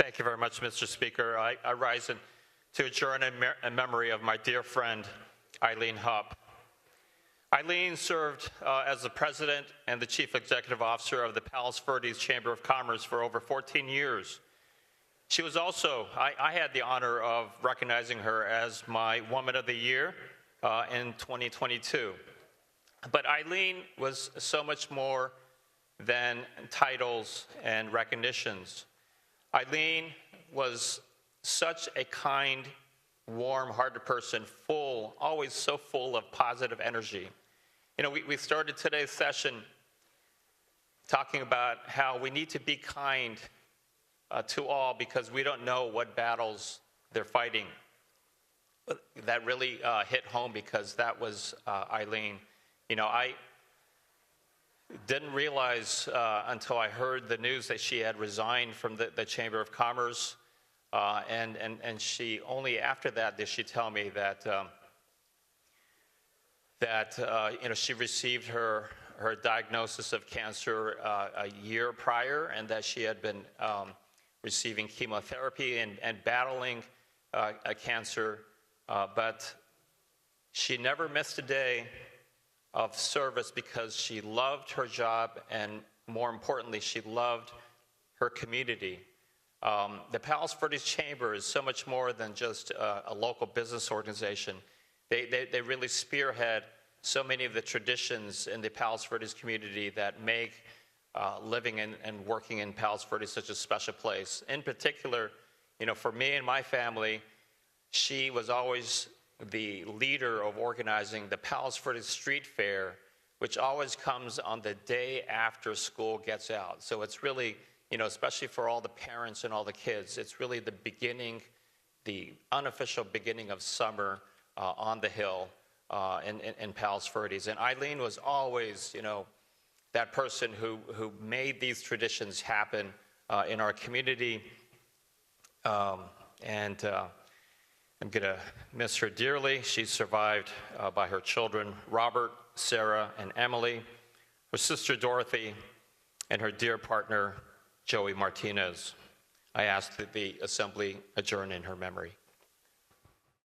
Thank you very much, Mr. Speaker. I rise to adjourn in memory of my dear friend, Eileen Hupp. Eileen served as the president and the chief executive officer of the Palos Verdes Chamber of Commerce for over 14 years. She was also, I had the honor of recognizing her as my Woman of the Year in 2022. But Eileen was so much more than titles and recognitions. Eileen was such a kind, warm-hearted person, always so full of positive energy. You know, we started today's session talking about how we need to be kind to all because we don't know what battles they're fighting. That really hit home because that was Eileen. You know, I didn't realize until I heard the news that she had resigned from the Chamber of Commerce, and she only after that did she tell me that you know, she received her diagnosis of cancer a year prior, and that she had been receiving chemotherapy and battling a cancer, but she never missed a day of service because she loved her job, and more importantly, she loved her community. The Palos Verdes Chamber is so much more than just a local business organization. They really spearhead so many of the traditions in the Palos Verdes community that make living and working in Palos Verdes such a special place. In particular, you know, for me and my family, she was always the leader of organizing the Palos Verdes Street Fair, which always comes on the day after school gets out. So it's really, you know, especially for all the parents and all the kids, it's really the beginning, the unofficial beginning of summer on the Hill in Palos Verdes. And Eileen was always, you know, that person who made these traditions happen in our community. I'm going to miss her dearly. She's survived by her children, Robert, Sarah, and Emily, her sister Dorothy, and her dear partner, Joey Martinez. I ask that the Assembly adjourn in her memory.